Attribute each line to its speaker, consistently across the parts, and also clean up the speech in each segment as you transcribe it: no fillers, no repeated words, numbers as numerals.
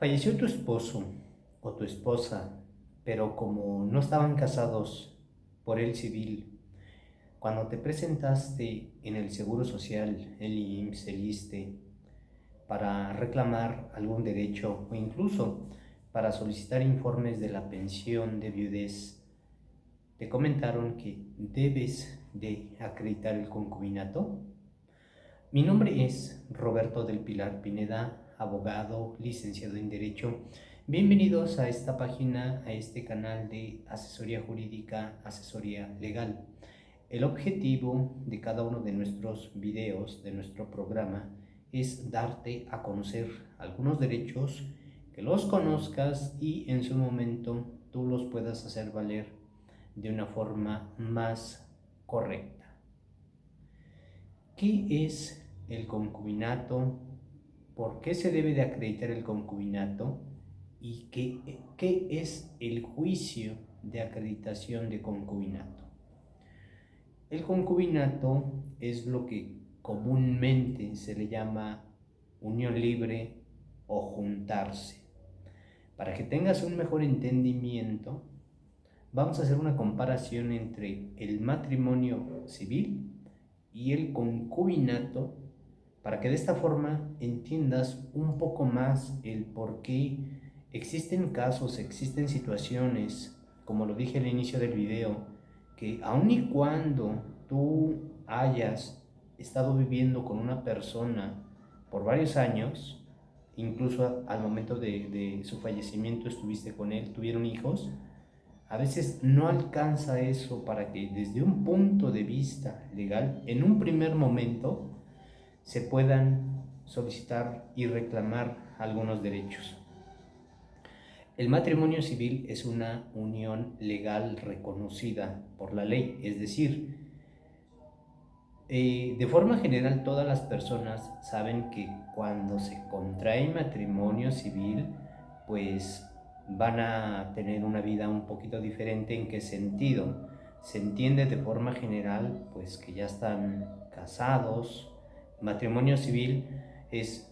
Speaker 1: Falleció tu esposo o tu esposa, pero como no estaban casados por el civil, cuando te presentaste en el Seguro Social, el IMSS, el ISSSTE, para reclamar algún derecho o incluso para solicitar informes de la pensión de viudez, te comentaron que debes de acreditar el concubinato. Mi nombre es Roberto del Pilar Pineda, abogado, licenciado en Derecho. Bienvenidos a esta página, a este canal de asesoría jurídica, asesoría legal. El objetivo de cada uno de nuestros videos, de nuestro programa, es darte a conocer algunos derechos, que los conozcas y en su momento tú los puedas hacer valer de una forma más correcta. ¿Qué es el concubinato? ¿Por qué se debe de acreditar el concubinato? ¿Y qué es el juicio de acreditación de concubinato? El concubinato es lo que comúnmente se le llama unión libre o juntarse. Para que tengas un mejor entendimiento, vamos a hacer una comparación entre el matrimonio civil y el concubinato, para que de esta forma entiendas un poco más el por qué existen casos, existen situaciones, como lo dije al inicio del video, que aun y cuando tú hayas estado viviendo con una persona por varios años, incluso al momento de su fallecimiento estuviste con él, tuvieron hijos, a veces no alcanza eso para que desde un punto de vista legal, en un primer momento, se puedan solicitar y reclamar algunos derechos. El matrimonio civil es una unión legal reconocida por la ley, es decir, de forma general todas las personas saben que cuando se contrae matrimonio civil, pues van a tener una vida un poquito diferente. ¿En qué sentido? Se entiende de forma general pues que ya están casados. Matrimonio civil es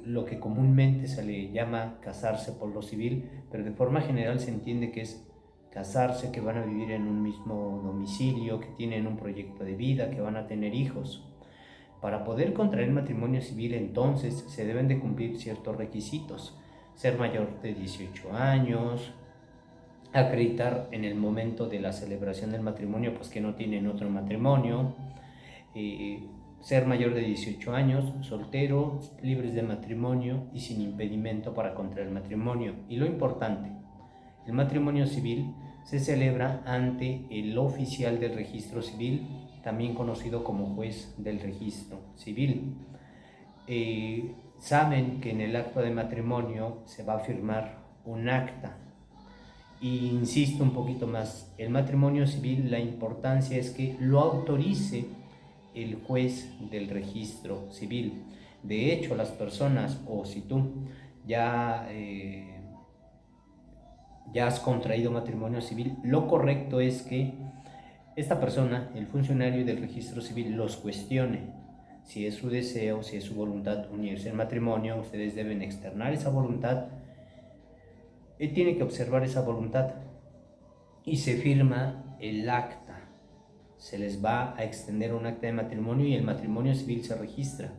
Speaker 1: lo que comúnmente se le llama casarse por lo civil, pero de forma general se entiende que es casarse, que van a vivir en un mismo domicilio, que tienen un proyecto de vida, que van a tener hijos. Para poder contraer matrimonio civil, entonces, se deben de cumplir ciertos requisitos: ser mayor de 18 años, acreditar en el momento de la celebración del matrimonio pues que no tienen otro matrimonio, ser mayor de 18 años, soltero, libres de matrimonio y sin impedimento para contraer matrimonio. Y lo importante, el matrimonio civil se celebra ante el oficial del registro civil, también conocido como juez del registro civil. Saben que en el acto de matrimonio se va a firmar un acta. Y insisto un poquito más, el matrimonio civil, la importancia es que lo autorice el juez del registro civil. De hecho, las personas, o si tú ya has contraído matrimonio civil, lo correcto es que esta persona, el funcionario del registro civil, los cuestione. Si es su deseo, si es su voluntad unirse en matrimonio, ustedes deben externar esa voluntad. Él tiene que observar esa voluntad y se firma el acta. Se les va a extender un acta de matrimonio y el matrimonio civil se registra.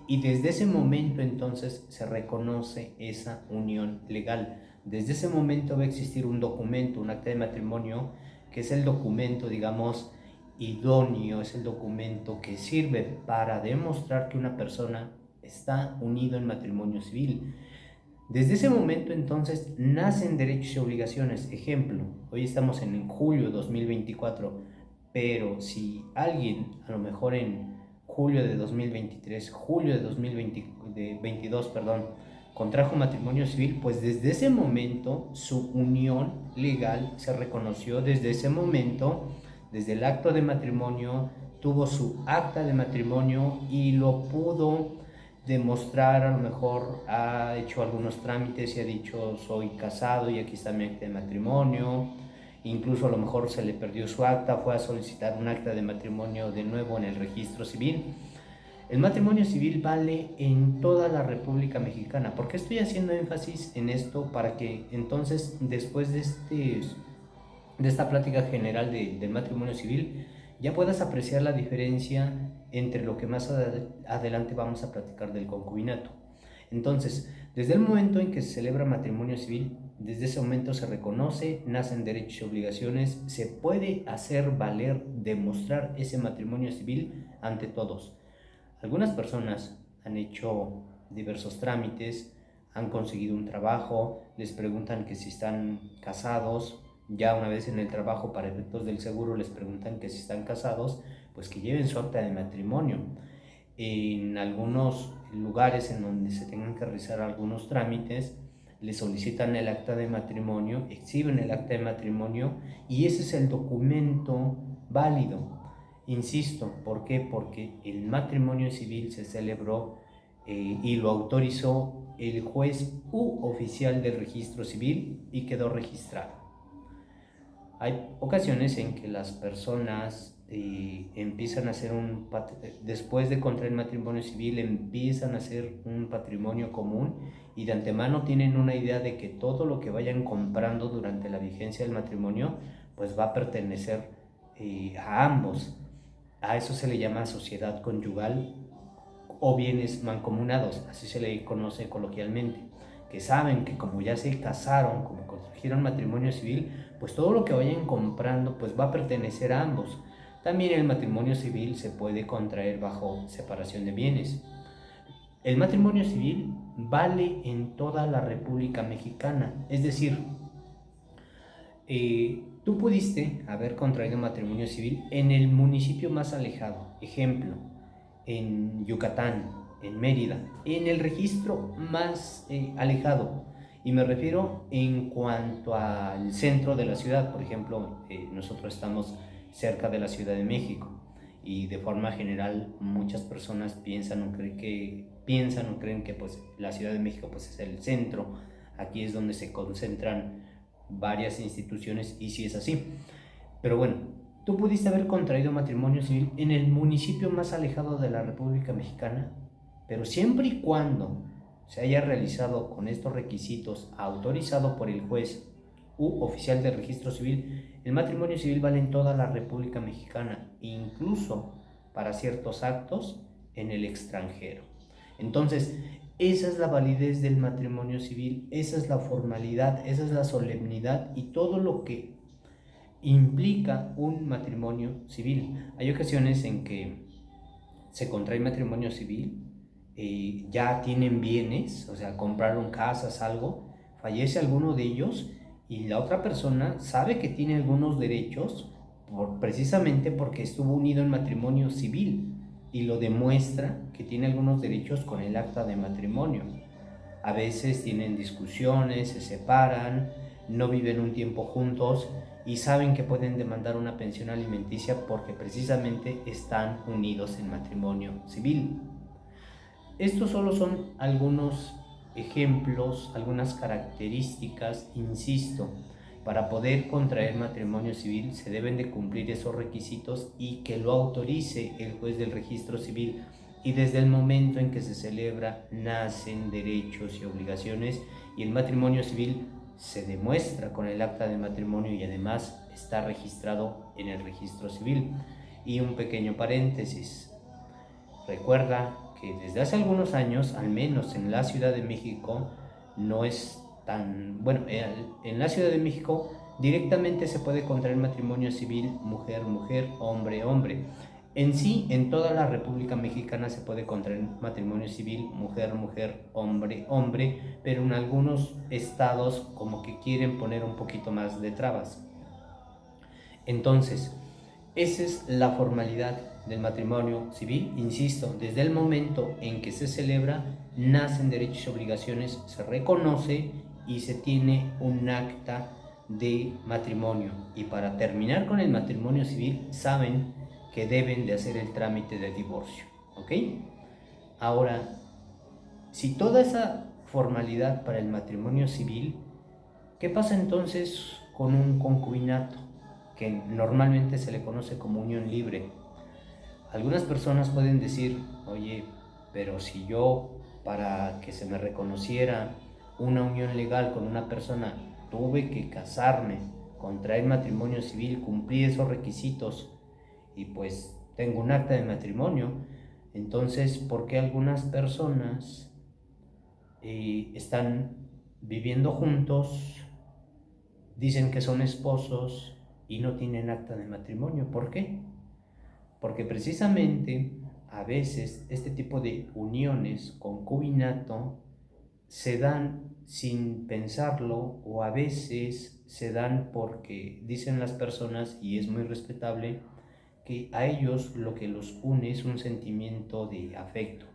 Speaker 1: Y desde ese momento entonces se reconoce esa unión legal. Desde ese momento va a existir un documento, un acta de matrimonio, que es el documento, digamos, idóneo, es el documento que sirve para demostrar que una persona está unido en matrimonio civil. Desde ese momento entonces nacen derechos y obligaciones. Ejemplo, hoy estamos en julio de 2024, pero si alguien a lo mejor en julio de 2023, julio de 2022, contrajo matrimonio civil, pues desde ese momento su unión legal se reconoció. Desde ese momento, desde el acto de matrimonio, tuvo su acta de matrimonio y lo pudo demostrar. A lo mejor ha hecho algunos trámites y ha dicho soy casado y aquí está mi acta de matrimonio. Incluso a lo mejor se le perdió su acta, fue a solicitar un acta de matrimonio de nuevo en el registro civil. El matrimonio civil vale en toda la República Mexicana. ¿Por qué estoy haciendo énfasis en esto? Para que entonces, después de esta plática general del matrimonio civil, ya puedas apreciar la diferencia entre lo que más adelante vamos a platicar del concubinato. Entonces, desde el momento en que se celebra matrimonio civil, desde ese momento se reconoce, nacen derechos y obligaciones, se puede hacer valer, demostrar ese matrimonio civil ante todos. Algunas personas han hecho diversos trámites, han conseguido un trabajo, les preguntan que si están casados, ya una vez en el trabajo para efectos del seguro les preguntan que si están casados, pues que lleven su acta de matrimonio. En algunos lugares en donde se tengan que realizar algunos trámites, les solicitan el acta de matrimonio, exhiben el acta de matrimonio y ese es el documento válido. Insisto, ¿por qué? Porque el matrimonio civil se celebró y lo autorizó el juez u oficial del registro civil y quedó registrado. Hay ocasiones en que las personas empiezan a hacer después de contraer matrimonio civil, empiezan a hacer un patrimonio común y de antemano tienen una idea de que todo lo que vayan comprando durante la vigencia del matrimonio pues va a pertenecer a ambos. A eso se le llama sociedad conyugal o bienes mancomunados, así se le conoce coloquialmente, que saben que como ya se casaron, como contrajeron matrimonio civil, pues todo lo que vayan comprando pues va a pertenecer a ambos. También el matrimonio civil se puede contraer bajo separación de bienes. El matrimonio civil vale en toda la República Mexicana, es decir, tú pudiste haber contraído matrimonio civil en el municipio más alejado, ejemplo, en Yucatán, en Mérida, en el registro más alejado. Y me refiero en cuanto al centro de la ciudad. Por ejemplo, nosotros estamos cerca de la Ciudad de México y de forma general muchas personas piensan o creen que pues, la Ciudad de México pues, es el centro. Aquí es donde se concentran varias instituciones y sí es así. Pero bueno, tú pudiste haber contraído matrimonio civil en el municipio más alejado de la República Mexicana, pero siempre y cuando se haya realizado con estos requisitos autorizado por el juez u oficial del registro civil, el matrimonio civil vale en toda la República Mexicana, incluso para ciertos actos en el extranjero. Entonces, esa es la validez del matrimonio civil, esa es la formalidad, esa es la solemnidad y todo lo que implica un matrimonio civil. Hay ocasiones en que se contrae matrimonio civil, ya tienen bienes, o sea, compraron casas, algo, fallece alguno de ellos y la otra persona sabe que tiene algunos derechos precisamente porque estuvo unido en matrimonio civil y lo demuestra que tiene algunos derechos con el acta de matrimonio. A veces tienen discusiones, se separan, no viven un tiempo juntos y saben que pueden demandar una pensión alimenticia porque precisamente están unidos en matrimonio civil. Estos solo son algunos ejemplos, algunas características, insisto, para poder contraer matrimonio civil se deben de cumplir esos requisitos y que lo autorice el juez del registro civil. Y desde el momento en que se celebra nacen derechos y obligaciones y el matrimonio civil se demuestra con el acta de matrimonio y además está registrado en el registro civil. Y un pequeño paréntesis, recuerda que desde hace algunos años, al menos en la Ciudad de México, no es tan... Bueno, en la Ciudad de México directamente se puede contraer matrimonio civil mujer-mujer, hombre-hombre. En sí, en toda la República Mexicana se puede contraer matrimonio civil mujer-mujer, hombre-hombre, pero en algunos estados como que quieren poner un poquito más de trabas. Entonces, esa es la formalidad del matrimonio civil. Insisto, desde el momento en que se celebra, nacen derechos y obligaciones, se reconoce y se tiene un acta de matrimonio. Y para terminar con el matrimonio civil, saben que deben de hacer el trámite de divorcio, ¿ok? Ahora, si toda esa formalidad para el matrimonio civil, ¿qué pasa entonces con un concubinato, que normalmente se le conoce como unión libre? Algunas personas pueden decir, oye, pero si yo, para que se me reconociera una unión legal con una persona, tuve que casarme, contraer matrimonio civil, cumplir esos requisitos y pues tengo un acta de matrimonio, entonces, ¿por qué algunas personas están viviendo juntos, dicen que son esposos y no tienen acta de matrimonio? ¿Por qué? Porque precisamente a veces este tipo de uniones, concubinato, se dan sin pensarlo, o a veces se dan porque dicen las personas, y es muy respetable, que a ellos lo que los une es un sentimiento de afecto,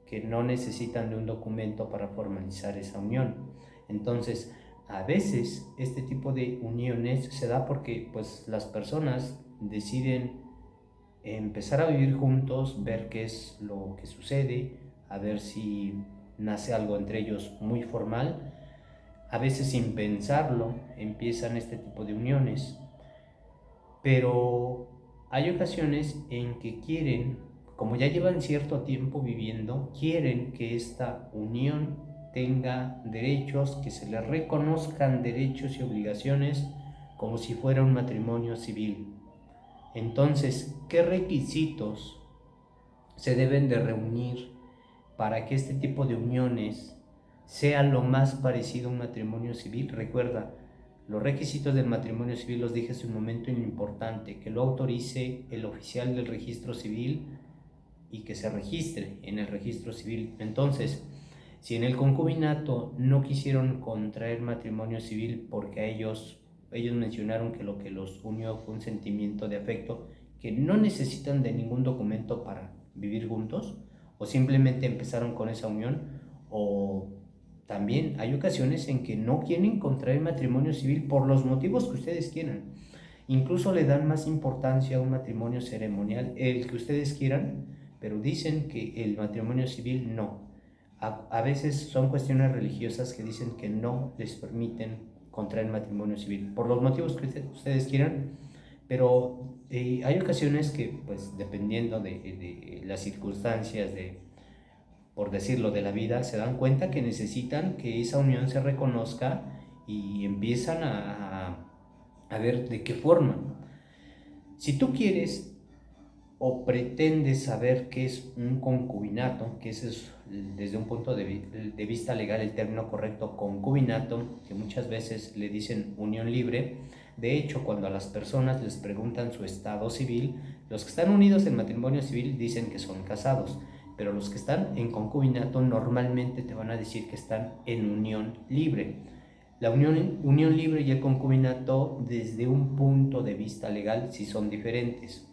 Speaker 1: que no necesitan de un documento para formalizar esa unión. Entonces, a veces este tipo de uniones se da porque pues las personas deciden empezar a vivir juntos, ver qué es lo que sucede, a ver si nace algo entre ellos muy formal. A veces sin pensarlo empiezan este tipo de uniones, pero hay ocasiones en que quieren, como ya llevan cierto tiempo viviendo, quieren que esta unión tenga derechos, que se les reconozcan derechos y obligaciones como si fuera un matrimonio civil. Entonces, ¿qué requisitos se deben de reunir para que este tipo de uniones sea lo más parecido a un matrimonio civil? Recuerda, los requisitos del matrimonio civil los dije hace un momento, en lo importante, que lo autorice el oficial del registro civil y que se registre en el registro civil. Entonces, si en el concubinato no quisieron contraer matrimonio civil porque a ellos mencionaron que lo que los unió fue un sentimiento de afecto, que no necesitan de ningún documento para vivir juntos, o simplemente empezaron con esa unión, o también hay ocasiones en que no quieren contraer matrimonio civil por los motivos que ustedes quieran. Incluso le dan más importancia a un matrimonio ceremonial, el que ustedes quieran, pero dicen que el matrimonio civil no. A veces son cuestiones religiosas que dicen que no les permiten contraer matrimonio civil, por los motivos que ustedes quieran, pero hay ocasiones que, pues dependiendo de las circunstancias, por decirlo, de la vida, se dan cuenta que necesitan que esa unión se reconozca y empiezan a ver de qué forma. Si tú quieres o pretendes saber qué es un concubinato, que ese es desde un punto de vista legal el término correcto, concubinato, que muchas veces le dicen unión libre. De hecho, cuando a las personas les preguntan su estado civil, los que están unidos en matrimonio civil dicen que son casados, pero los que están en concubinato normalmente te van a decir que están en unión libre. La unión libre y el concubinato, desde un punto de vista legal, sí son diferentes.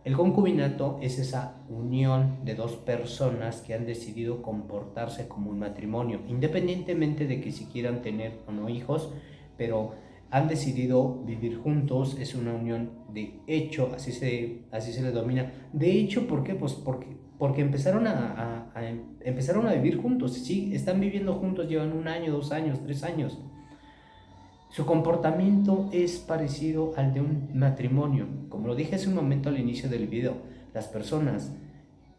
Speaker 1: El concubinato es esa unión de dos personas que han decidido comportarse como un matrimonio, independientemente de que si quieran tener o no hijos, pero han decidido vivir juntos. Es una unión de hecho, así se le domina. De hecho, ¿por qué? Pues porque empezaron empezaron a vivir juntos. Sí, están viviendo juntos, llevan 1 año, 2 años, 3 años. Su comportamiento es parecido al de un matrimonio. Como lo dije hace un momento al inicio del video, las personas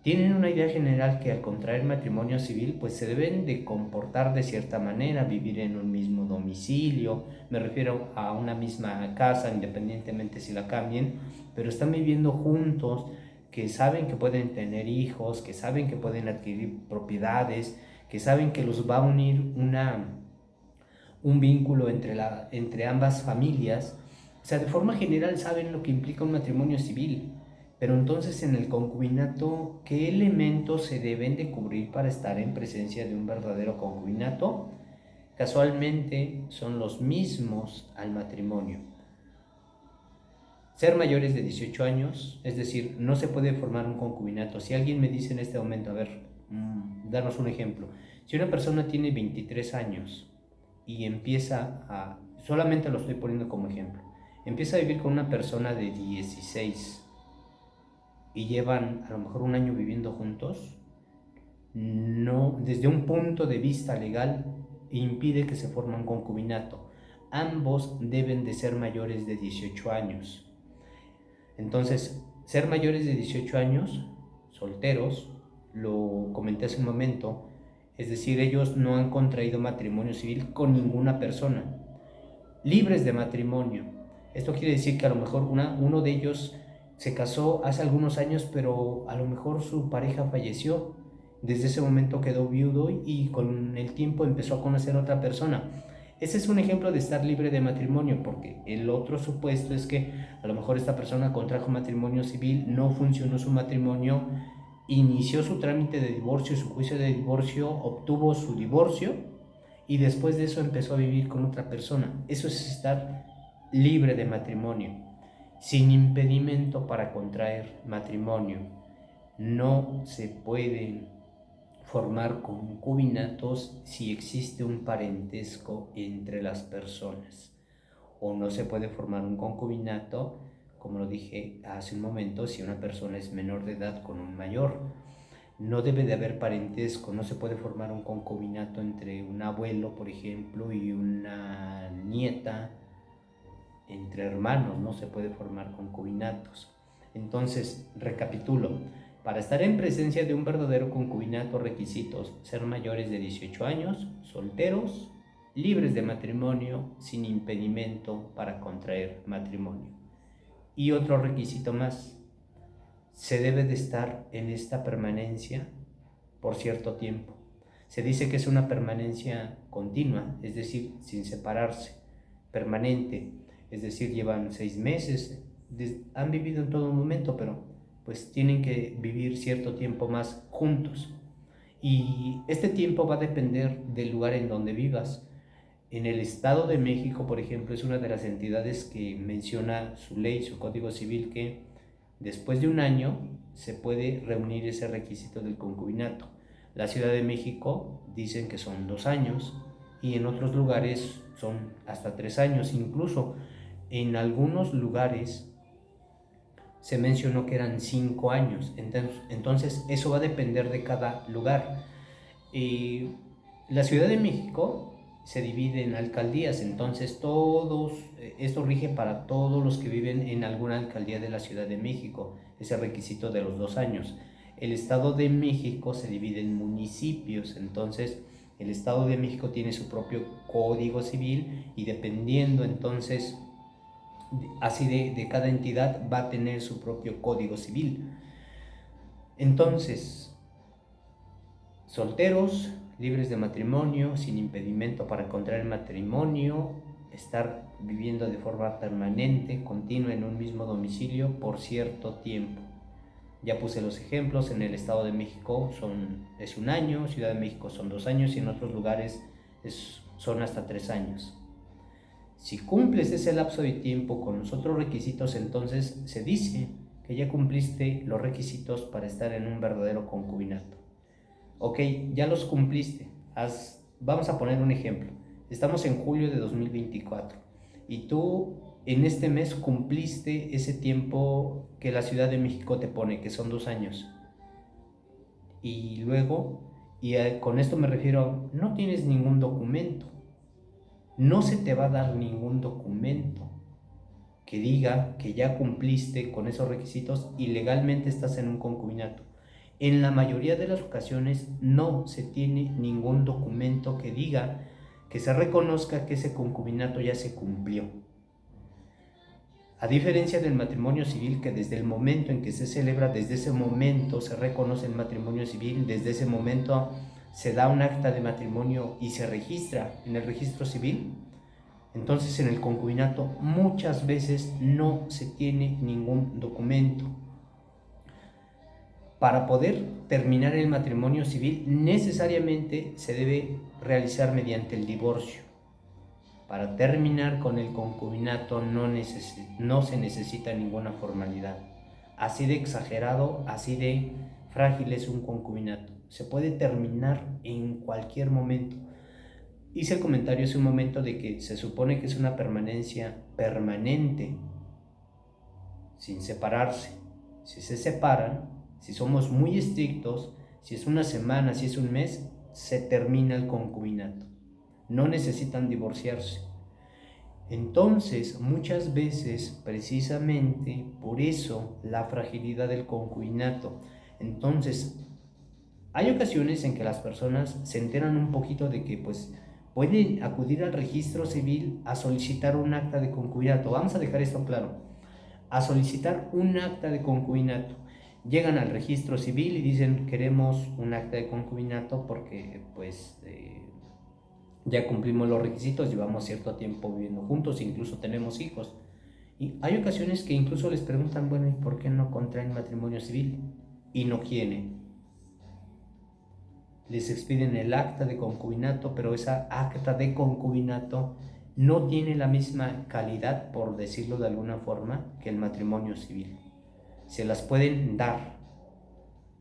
Speaker 1: tienen una idea general que al contraer matrimonio civil pues se deben de comportar de cierta manera, vivir en un mismo domicilio, me refiero a una misma casa independientemente si la cambien, pero están viviendo juntos, que saben que pueden tener hijos, que saben que pueden adquirir propiedades, que saben que los va a unir un vínculo entre ambas familias. O sea, de forma general saben lo que implica un matrimonio civil, pero entonces en el concubinato, ¿qué elementos se deben de cubrir para estar en presencia de un verdadero concubinato? Casualmente son los mismos al matrimonio. Ser mayores de 18 años, es decir, no se puede formar un concubinato. Si alguien me dice en este momento, a ver, darnos un ejemplo, si una persona tiene 23 años y solamente lo estoy poniendo como ejemplo, empieza a vivir con una persona de 16 y llevan a lo mejor 1 año viviendo juntos, no, desde un punto de vista legal impide que se forme un concubinato. Ambos deben de ser mayores de 18 años. Entonces, ser mayores de 18 años, solteros, lo comenté hace un momento, es decir, ellos no han contraído matrimonio civil con ninguna persona, libres de matrimonio. Esto quiere decir que a lo mejor uno de ellos se casó hace algunos años, pero a lo mejor su pareja falleció. Desde ese momento quedó viudo y con el tiempo empezó a conocer a otra persona. Ese es un ejemplo de estar libre de matrimonio, porque el otro supuesto es que a lo mejor esta persona contrajo matrimonio civil, no funcionó su matrimonio, inició su trámite de divorcio, su juicio de divorcio, obtuvo su divorcio y después de eso empezó a vivir con otra persona. Eso es estar libre de matrimonio, sin impedimento para contraer matrimonio. No se pueden formar concubinatos si existe un parentesco entre las personas, o no se puede formar un concubinato, como lo dije hace un momento, si una persona es menor de edad con un mayor. No debe de haber parentesco, no se puede formar un concubinato entre un abuelo, por ejemplo, y una nieta, entre hermanos, no se puede formar concubinatos. Entonces, recapitulo, para estar en presencia de un verdadero concubinato, requisitos: ser mayores de 18 años, solteros, libres de matrimonio, sin impedimento para contraer matrimonio. Y otro requisito más: se debe de estar en esta permanencia por cierto tiempo. Se dice que es una permanencia continua, es decir, sin separarse, permanente, es decir, llevan 6 meses, han vivido en todo momento, pero pues tienen que vivir cierto tiempo más juntos. Y este tiempo va a depender del lugar en donde vivas. En el Estado de México, por ejemplo, es una de las entidades que menciona su ley, su Código Civil, que después de un año se puede reunir ese requisito del concubinato. La Ciudad de México dicen que son 2 años y en otros lugares son hasta 3 años. Incluso en algunos lugares se mencionó que eran 5 años. Entonces eso va a depender de cada lugar. La Ciudad de México se divide en alcaldías, entonces esto rige para todos los que viven en alguna alcaldía de la Ciudad de México, ese requisito de los 2 años. El Estado de México se divide en municipios, entonces el Estado de México tiene su propio Código Civil y dependiendo entonces así de cada entidad va a tener su propio Código Civil. Entonces, solteros, libres de matrimonio, sin impedimento para contraer matrimonio, estar viviendo de forma permanente, continua en un mismo domicilio por cierto tiempo. Ya puse los ejemplos: en el Estado de México es 1 año, Ciudad de México son 2 años y en otros lugares son hasta 3 años. Si cumples ese lapso de tiempo con los otros requisitos, entonces se dice que ya cumpliste los requisitos para estar en un verdadero concubinato. Ok, ya los cumpliste. Vamos a poner un ejemplo. Estamos en julio de 2024 y tú en este mes cumpliste ese tiempo que la Ciudad de México te pone, que son 2 años. Y luego, con esto me refiero, no tienes ningún documento. No se te va a dar ningún documento que diga que ya cumpliste con esos requisitos y legalmente estás en un concubinato. En la mayoría de las ocasiones no se tiene ningún documento que diga, que se reconozca que ese concubinato ya se cumplió. A diferencia del matrimonio civil, que desde el momento en que se celebra, desde ese momento se reconoce el matrimonio civil, desde ese momento se da un acta de matrimonio y se registra en el registro civil. Entonces en el concubinato muchas veces no se tiene ningún documento. Para poder terminar el matrimonio civil necesariamente se debe realizar mediante el divorcio. Para terminar con el concubinato no se necesita ninguna formalidad. Así de exagerado, así de frágil es un concubinato. Se puede terminar en cualquier momento. Hice el comentario hace un momento de que se supone que es una permanencia permanente, sin separarse. Si se separan, si somos muy estrictos, si es 1 semana, si es 1 mes, se termina el concubinato. No necesitan divorciarse. Entonces, muchas veces, precisamente por eso, la fragilidad del concubinato. Entonces, hay ocasiones en que las personas se enteran un poquito de que pues pueden acudir al registro civil a solicitar un acta de concubinato. Vamos a dejar esto claro. A solicitar un acta de concubinato. Llegan al registro civil y dicen queremos un acta de concubinato porque pues ya cumplimos los requisitos, llevamos cierto tiempo viviendo juntos, incluso tenemos hijos. Y hay ocasiones que incluso les preguntan, bueno, ¿y por qué no contraen matrimonio civil? Y no quieren. Les expiden el acta de concubinato, pero esa acta de concubinato no tiene la misma calidad, por decirlo de alguna forma, que el matrimonio civil. Se las pueden dar,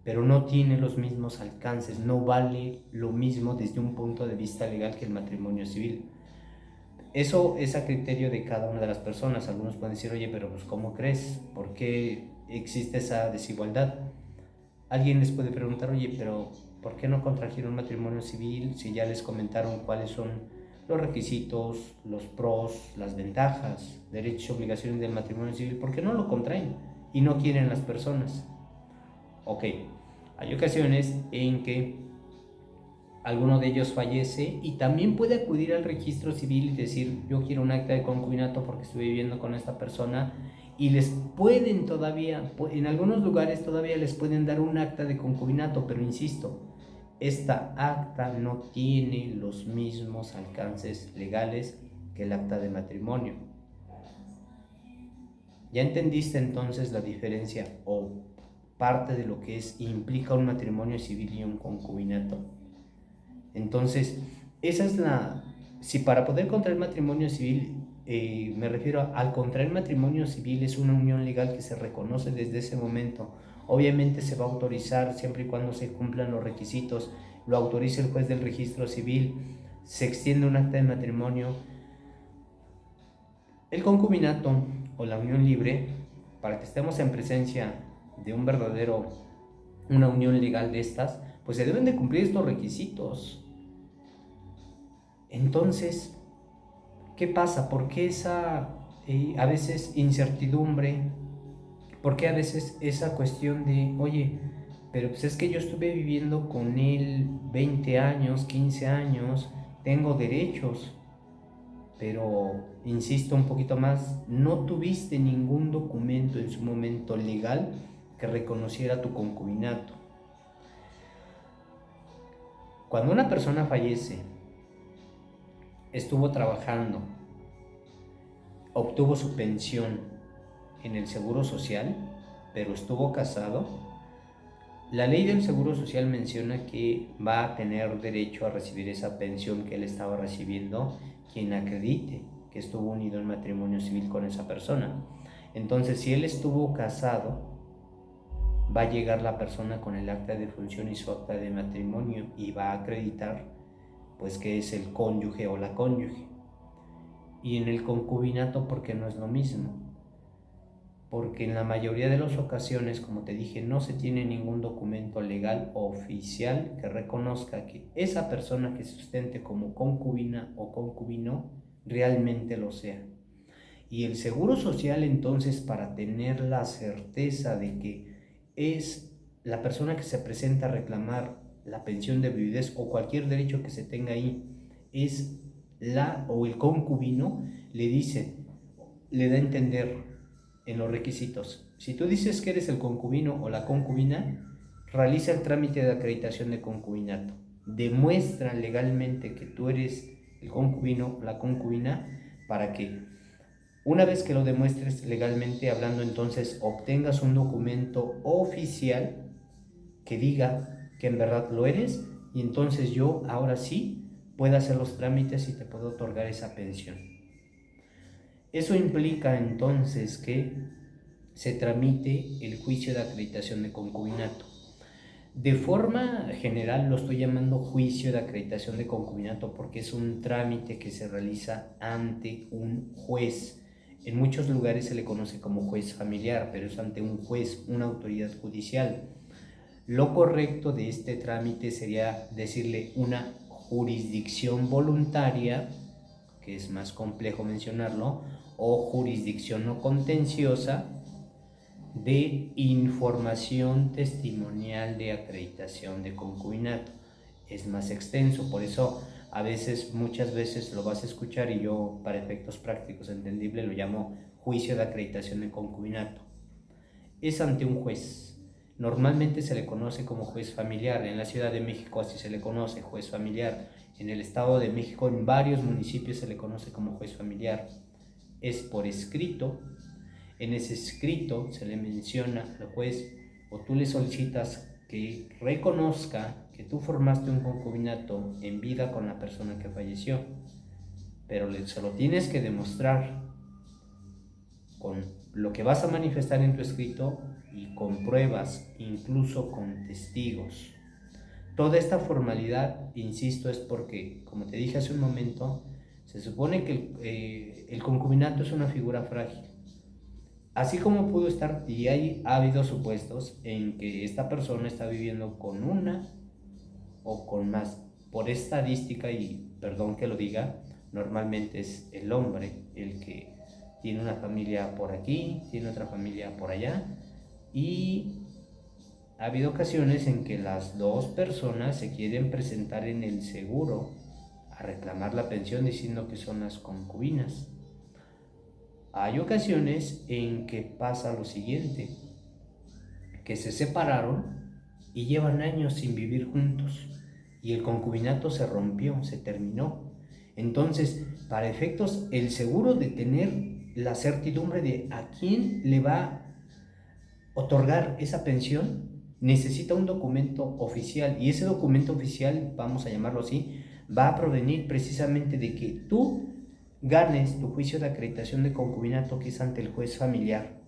Speaker 1: pero no tiene los mismos alcances, no vale lo mismo desde un punto de vista legal que el matrimonio civil. Eso es a criterio de cada una de las personas. Algunos pueden decir, oye, pero pues ¿cómo crees? ¿Por qué existe esa desigualdad? Alguien les puede preguntar, oye, pero ¿por qué no contrajeron matrimonio civil si ya les comentaron cuáles son los requisitos, los pros, las ventajas, derechos y obligaciones del matrimonio civil? ¿Por qué no lo contraen y no quieren las personas? Ok, hay ocasiones en que alguno de ellos fallece y también puede acudir al registro civil y decir, yo quiero un acta de concubinato porque estoy viviendo con esta persona, y les pueden todavía, en algunos lugares todavía les pueden dar un acta de concubinato, pero insisto, esta acta no tiene los mismos alcances legales que el acta de matrimonio. ¿Ya entendiste entonces la diferencia o parte de lo que implica un matrimonio civil y un concubinato? Entonces, esa es si para poder contraer matrimonio civil, me refiero al contraer matrimonio civil, es una unión legal que se reconoce desde ese momento. Obviamente se va a autorizar siempre y cuando se cumplan los requisitos, lo autorice el juez del registro civil, se extiende un acta de matrimonio. El concubinato o la unión libre, para que estemos en presencia de una unión legal de estas, pues se deben de cumplir estos requisitos. Entonces, ¿qué pasa? ¿Por qué esa a veces incertidumbre? ¿Por qué a veces esa cuestión de, oye, pero pues es que yo estuve viviendo con él 20 años, 15 años, tengo derechos, pero insisto un poquito más, no tuviste ningún documento en su momento legal que reconociera tu concubinato? Cuando una persona fallece, estuvo trabajando, obtuvo su pensión en el Seguro Social, pero estuvo casado, la ley del Seguro Social menciona que va a tener derecho a recibir esa pensión que él estaba recibiendo quien acredite que estuvo unido en matrimonio civil con esa persona. Entonces, si él estuvo casado, va a llegar la persona con el acta de función y su acta de matrimonio y va a acreditar pues que es el cónyuge o la cónyuge. Y en el concubinato, ¿por qué no es lo mismo? Porque en la mayoría de las ocasiones, como te dije, no se tiene ningún documento legal o oficial que reconozca que esa persona que se sustente como concubina o concubino realmente lo sea. Y el Seguro Social, entonces, para tener la certeza de que es la persona que se presenta a reclamar la pensión de viudez o cualquier derecho que se tenga ahí, es la o el concubino, le da a entender en los requisitos. Si tú dices que eres el concubino o la concubina, realiza el trámite de acreditación de concubinato. Demuestra legalmente que tú eres el concubino o la concubina para que una vez que lo demuestres legalmente hablando, entonces obtengas un documento oficial que diga que en verdad lo eres, y entonces yo ahora sí puedo hacer los trámites y te puedo otorgar esa pensión. Eso implica entonces que se tramite el juicio de acreditación de concubinato. De forma general lo estoy llamando juicio de acreditación de concubinato porque es un trámite que se realiza ante un juez. En muchos lugares se le conoce como juez familiar, pero es ante un juez, una autoridad judicial. Lo correcto de este trámite sería decirle una jurisdicción voluntaria, que es más complejo mencionarlo, o jurisdicción no contenciosa de información testimonial de acreditación de concubinato. Es más extenso, por eso muchas veces lo vas a escuchar y yo, para efectos prácticos entendibles, lo llamo juicio de acreditación de concubinato. Es ante un juez. Normalmente se le conoce como juez familiar. En la Ciudad de México así se le conoce, juez familiar. En el Estado de México, en varios municipios se le conoce como juez familiar. Es por escrito. En ese escrito se le menciona al juez, o tú le solicitas que reconozca que tú formaste un concubinato en vida con la persona que falleció, pero se lo tienes que demostrar con lo que vas a manifestar en tu escrito y con pruebas, incluso con testigos. Toda esta formalidad, insisto, es porque, como te dije hace un momento, se supone que el concubinato es una figura frágil. Así como pudo estar, y ha habido supuestos en que esta persona está viviendo con una o con más. Por estadística, y perdón que lo diga, normalmente es el hombre el que tiene una familia por aquí, tiene otra familia por allá, y ha habido ocasiones en que las dos personas se quieren presentar en el seguro a reclamar la pensión diciendo que son las concubinas. Hay ocasiones en que pasa lo siguiente, que se separaron y llevan años sin vivir juntos y el concubinato se rompió, se terminó. Entonces, para efectos, el seguro de tener la certidumbre de a quién le va a otorgar esa pensión, necesita un documento oficial, y ese documento oficial, vamos a llamarlo así, va a provenir precisamente de que tú ganes tu juicio de acreditación de concubinato, que es ante el juez familiar.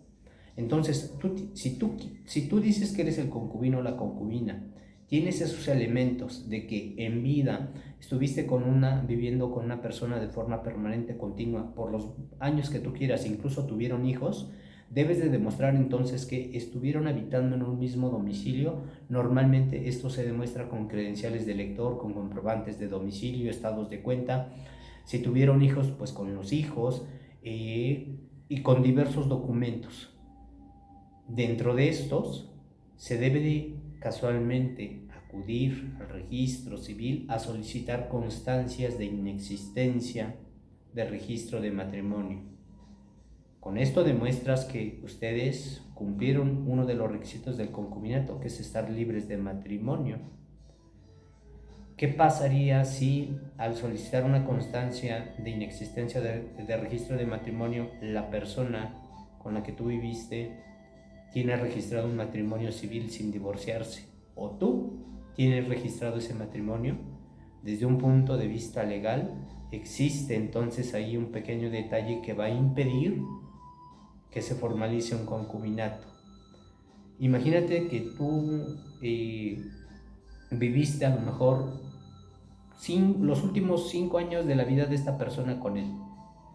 Speaker 1: Entonces, si tú dices que eres el concubino o la concubina, tienes esos elementos de que en vida estuviste viviendo con una persona de forma permanente, continua, por los años que tú quieras, incluso tuvieron hijos, debes de demostrar entonces que estuvieron habitando en un mismo domicilio. Normalmente esto se demuestra con credenciales de lector, con comprobantes de domicilio, estados de cuenta. Si tuvieron hijos, pues con los hijos, y con diversos documentos. Dentro de estos, se debe de casualmente acudir al registro civil a solicitar constancias de inexistencia de registro de matrimonio. Con esto demuestras que ustedes cumplieron uno de los requisitos del concubinato, que es estar libres de matrimonio. ¿Qué pasaría si al solicitar una constancia de inexistencia de registro de matrimonio, la persona con la que tú viviste tiene registrado un matrimonio civil sin divorciarse, o tú tienes registrado ese matrimonio? Desde un punto de vista legal, existe entonces ahí un pequeño detalle que va a impedir que se formalice un concubinato. Imagínate que tú viviste a lo mejor los últimos 5 años de la vida de esta persona con él.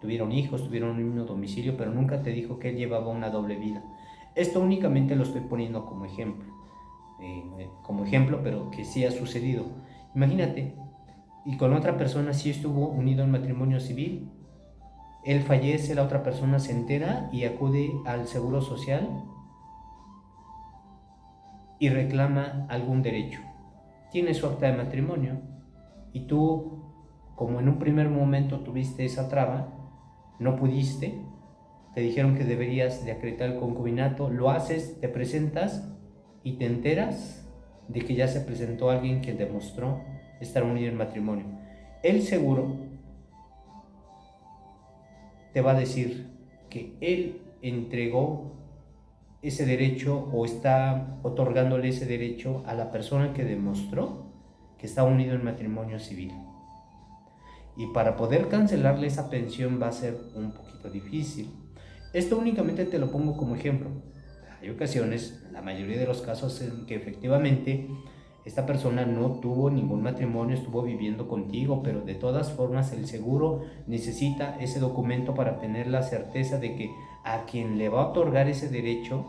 Speaker 1: Tuvieron hijos, tuvieron un mismo domicilio, pero nunca te dijo que él llevaba una doble vida. Esto únicamente lo estoy poniendo como ejemplo, pero que sí ha sucedido. Imagínate, y con otra persona sí estuvo unido en matrimonio civil, él fallece, la otra persona se entera y acude al Seguro Social y reclama algún derecho. Tiene su acta de matrimonio y tú, como en un primer momento tuviste esa traba, no pudiste, te dijeron que deberías de acreditar el concubinato, lo haces, te presentas y te enteras de que ya se presentó alguien que demostró estar unido en matrimonio. El seguro te va a decir que él entregó ese derecho o está otorgándole ese derecho a la persona que demostró que está unido en matrimonio civil. Y para poder cancelarle esa pensión va a ser un poquito difícil. Esto únicamente te lo pongo como ejemplo. Hay ocasiones, la mayoría de los casos, en que efectivamente esta persona no tuvo ningún matrimonio, estuvo viviendo contigo, pero de todas formas el seguro necesita ese documento para tener la certeza de que a quien le va a otorgar ese derecho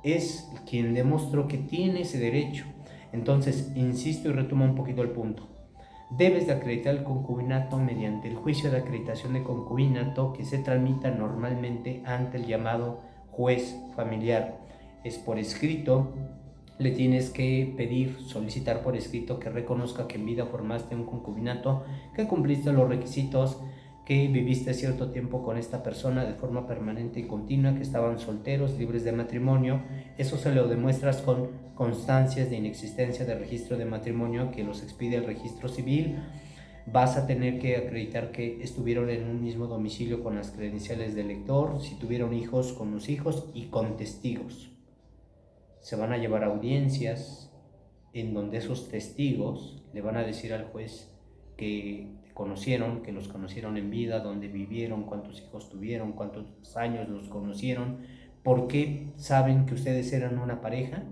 Speaker 1: es quien demostró que tiene ese derecho. Entonces, insisto y retomo un poquito el punto. Debes de acreditar el concubinato mediante el juicio de acreditación de concubinato que se tramita normalmente ante el llamado juez familiar. Es por escrito, le tienes que pedir, solicitar por escrito que reconozca que en vida formaste un concubinato, que cumpliste los requisitos, que viviste cierto tiempo con esta persona de forma permanente y continua, que estaban solteros, libres de matrimonio. Eso se lo demuestras con constancias de inexistencia de registro de matrimonio que los expide el registro civil. Vas a tener que acreditar que estuvieron en un mismo domicilio con las credenciales del lector, si tuvieron hijos, con los hijos y con testigos. Se van a llevar audiencias en donde esos testigos le van a decir al juez que te conocieron, que los conocieron en vida, dónde vivieron, cuántos hijos tuvieron, cuántos años los conocieron, por qué saben que ustedes eran una pareja,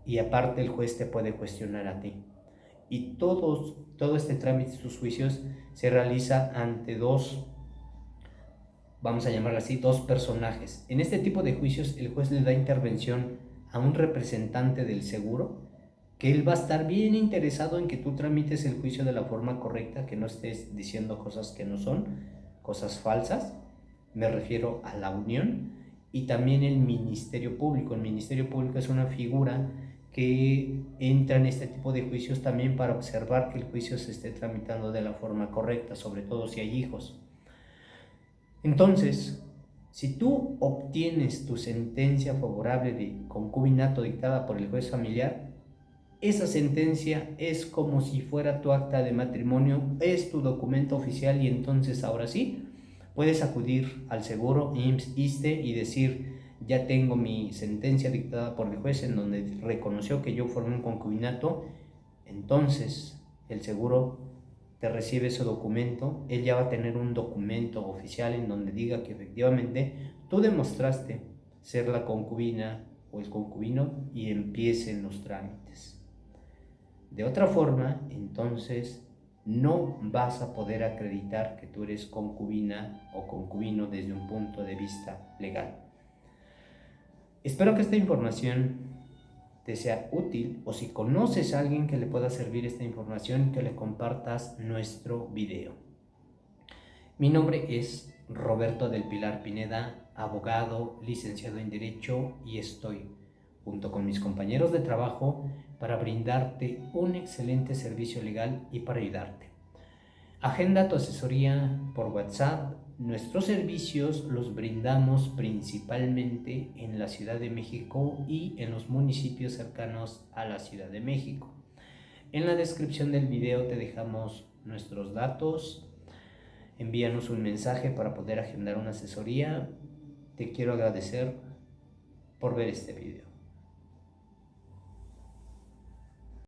Speaker 1: y aparte el juez te puede cuestionar a ti. Y todo este trámite, sus juicios, se realiza ante dos, vamos a llamarlo así, dos personajes. En este tipo de juicios el juez le da intervención a un representante del seguro, que él va a estar bien interesado en que tú tramites el juicio de la forma correcta, que no estés diciendo cosas que no son, cosas falsas. Me refiero a la unión. Y también el Ministerio Público. El Ministerio Público es una figura que entra en este tipo de juicios también para observar que el juicio se esté tramitando de la forma correcta, sobre todo si hay hijos. Entonces, si tú obtienes tu sentencia favorable de concubinato dictada por el juez familiar, esa sentencia es como si fuera tu acta de matrimonio, es tu documento oficial, y entonces ahora sí puedes acudir al seguro, IMSS, ISSSTE, y decir: ya tengo mi sentencia dictada por el juez en donde reconoció que yo formé un concubinato. Entonces el seguro te recibe ese documento, él ya va a tener un documento oficial en donde diga que efectivamente tú demostraste ser la concubina o el concubino, y empiecen los trámites. De otra forma, entonces no vas a poder acreditar que tú eres concubina o concubino desde un punto de vista legal. Espero que esta información te sea útil, o si conoces a alguien que le pueda servir esta información, que le compartas nuestro video. Mi nombre es Roberto del Pilar Pineda, abogado, licenciado en Derecho, y estoy junto con mis compañeros de trabajo para brindarte un excelente servicio legal y para ayudarte. Agenda tu asesoría por WhatsApp. Nuestros servicios los brindamos principalmente en la Ciudad de México y en los municipios cercanos a la Ciudad de México. En la descripción del video te dejamos nuestros datos. Envíanos un mensaje para poder agendar una asesoría. Te quiero agradecer por ver este video.